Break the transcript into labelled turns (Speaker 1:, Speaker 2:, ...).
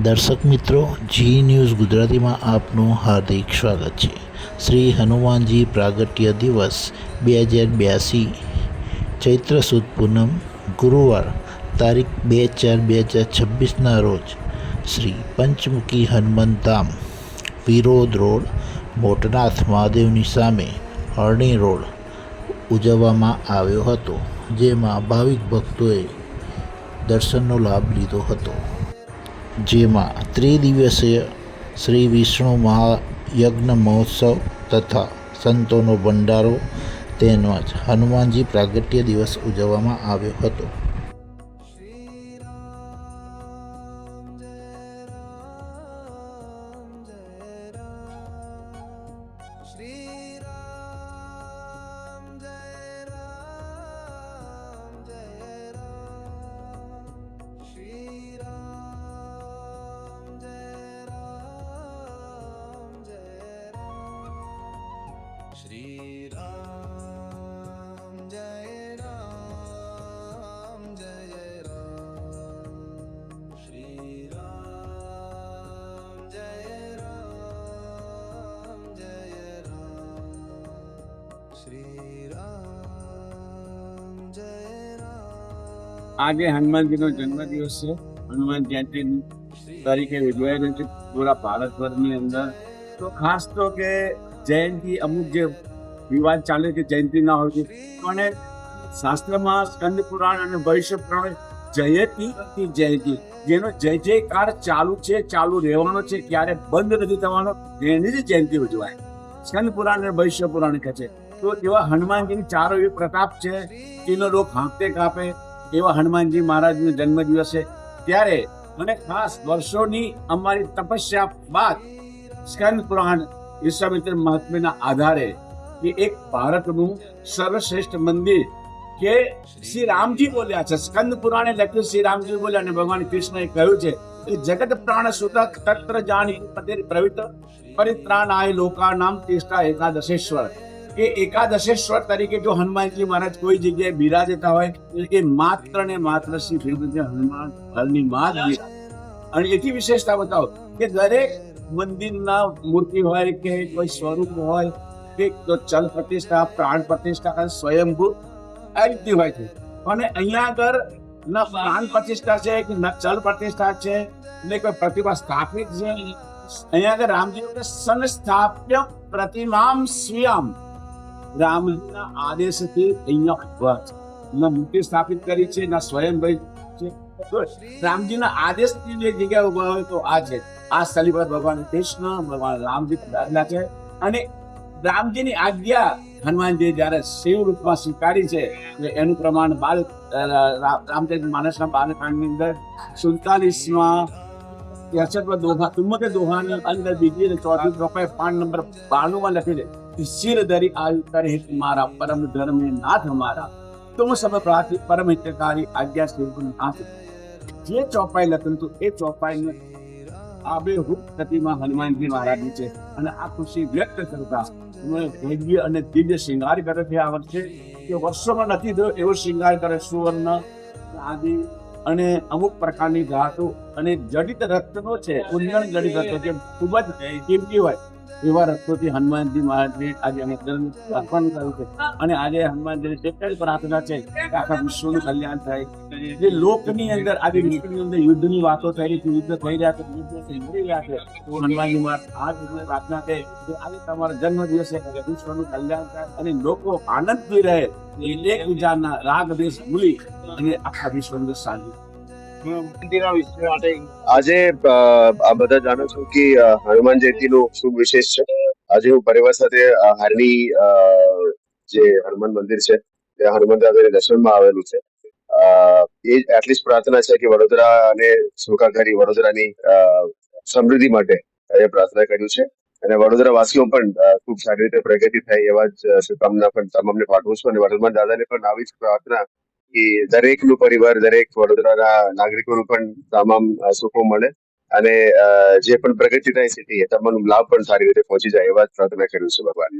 Speaker 1: દર્શક મિત્રો, જી ન્યૂઝ ગુજરાતીમાં આપનું હાર્દિક સ્વાગત છે. શ્રી હનુમાનજી પ્રાગટ્ય દિવસ 2082 ચૈત્ર સુદ પૂનમ ગુરુવાર તારીખ 2/4/2026ના રોજ શ્રી પંચમુખી હનુમંત ધામ વિરોધ રોડ મોટનાથ મહાદેવની સામે હરણી રોડ ઉજવવામાં આવ્યો હતો, જેમાં ભાવિક ભક્તોએ દર્શનનો લાભ લીધો હતો. જેમાં ત્રિદિવસીય શ્રી વિષ્ણુ મહાયજ્ઞ મહોત્સવ તથા સંતોનો ભંડારો તેમજ હનુમાનજી પ્રાગટ્ય દિવસ ઉજવવામાં આવ્યો હતો.
Speaker 2: श्री राम जय राम जय राम श्री राम जय राम जय राम श्री राम जय राम।
Speaker 3: આજે હનુમાનજીનો જન્મદિવસ છે. હનુમાન જયંતિ તરીકે ઉજવાય રહ્યો છે પૂરા ભારતભરની અંદર. તો ખાસ તો કે જયંતિ અમુક જે વિવાદ ચાલે કે જયંતિ ના હોય છે, પણ શાસ્ત્રમાં સ્કંદ પુરાણ અને ભવિષ્ય પુરાણ જયંતિ જેનો જય જયકાર ચાલુ છે, ચાલુ રહેવાનો છે, ક્યારે બંધ નથી થવાનો, એની જ જયંતિ ઉજવાય. સ્કંદ પુરાણ અને ભવિષ્ય પુરાણ કહે છે. તો એવા હનુમાનજીની ચારો એવી પ્રતાપ છે, એનો લોક હાંકતે કાપે એવા હનુમાનજી મહારાજનો જન્મદિવસ છે. ત્યારે મને ખાસ વર્ષોની અમારી તપસ્યા બાદ સ્કંદ પુરાણ વિશ્વામિત્ર મહાત્મ્યના આધારે કે એક ભારતનું સર્વશ્રેષ્ઠ મંદિર કે શ્રી રામજી બોલ્યા છે. સ્કંદ પુરાણે લખ્યું શ્રી રામજી બોલ્યા, અને ભગવાન કૃષ્ણએ કહ્યું છે કે જગત પ્રાણ સુતક તત્ર જાણી પતે પ્રવિત પરિત્રાણાય લોકાનામ તિષ્ઠા એકાદશેશ્વર. કે એકાદશેશ્વર તરીકે જો હનુમાનજી મહારાજ કોઈ જગ્યાએ બિરાજતા હોય એ માત્ર ને માત્ર શ્રી હનુમાન હરની માં જ બિરાજે. અને એથી વિશેષતા બતાવો કે દરેક મંદિરના મૂર્તિ હોય કે કોઈ સ્વરૂપ હોય કે તો ચલ પ્રતિષ્ઠા, પ્રાણ પ્રતિષ્ઠા અને સ્વયંભૂ આ રીતે હોય છે. અને અહીંયા આગળ ન પ્રાણ પ્રતિષ્ઠા છે કે ન ચલ પ્રતિષ્ઠા છે ને કોઈ પ્રતિમા સ્થાપિત છે. અહીંયા આગળ રામજી સંસ્થાપ્ય પ્રતિમામ સ્વીયામ, રામજીના આદેશથી અહીંયા મૂર્તિ સ્થાપિત કરી છે, ના સ્વયંભૂ છે. રામજીના આદેશથી જે જગ્યા ઉભા હોય તો આ છે. આ સ્થળી પર ભગવાન કૃષ્ણ, ભગવાન રામજી પધારેલા છે. અને રામજીની આજ્ઞા હનુમાનજી જયારે શિવ રૂપમાં સ્વીકારી છે, એનું પ્રમાણ રામચરિત માનસના બાલકાંડની અંદર 47માં 63 દોહા 74 દોહાની અંદર બીજી અને ચોથી દોહા પાન નંબર 92માં લખી છે, શિર ધરી આયુ કરે મારા પરમ ધર્મ નાથ હમારા, તુમ સબ પ્રાર્થી પરમ હિતકારી આજ્ઞા શ્રી નાથ. જે ચોપાઈ લખેલું હતું એ ચોપાઈને આબેહૂબ પ્રતિમા હનુમાનજી મહારાજની છે. અને આ ખુશી વ્યક્ત કરતા ભવ્ય અને દિવ્ય શૃંગાર કરે છે. આ વર્ષે કે વર્ષોમાં નથી થયો એવો શૃંગાર કરે, સુવર્ણ આદિ અને અમુક પ્રકારની ધાતુ અને જડિત રત્નો છે, ઉન્નણ જડિત રત્નો છે, ખૂબ જ કિંમતી હોય એવા રત્નોથી હનુમાનજી મહારાજને આજે અમે અર્પણ કર્યું છે. અને આજે હનુમાનજીની કેટલી પ્રાર્થના છે કે આખા વિશ્વનું કલ્યાણ થાય. જે લોકની અંદર આજે વિશ્વની અંદર યુદ્ધની વાતો થઈ રહી છે, યુદ્ધ થઈ રહ્યા છે, યુદ્ધ થઈ રહ્યા છે, તો હનુમાનજી મહારાજ આ જ પ્રાર્થના છે કે આજે તમારા જન્મ દિવસે વિશ્વનું કલ્યાણ થાય અને લોકો આનંદથી રહે, એકબીજાના રાગ દેશ ભૂલી અને આખા વિશ્વનું શાંતિ.
Speaker 4: આજે આ બધા જાણો છો કે હનુમાન જયંતિનું શું વિશેષ છે. આજે હું પરિવાર સાથે હારની જે હનુમાન મંદિર છે ત્યાં હનુમાન દાદાના દર્શનમાં આવેલું છે. એ આટલી જ પ્રાર્થના છે કે વડોદરા અને સુખાકારી વડોદરાની સમૃદ્ધિ માટે એ પ્રાર્થના કર્યું છે. અને વડોદરા વાસીઓ પણ ખૂબ સારી રીતે પ્રગતિ થાય એવા જ શુભકામના પણ તમામને પાઠવું છું. અને હનુમાન દાદાને પણ આવી જ પ્રાર્થના કે દરેકનું પરિવાર, દરેક વડોદરાના નાગરિકોનું પણ તમામ સુખો મળે અને જે પણ પ્રગતિ થાય છે તે તમામ લાભ પણ સારી રીતે પહોંચી જાય એવા જ પ્રાર્થના કર્યું છે ભગવાન.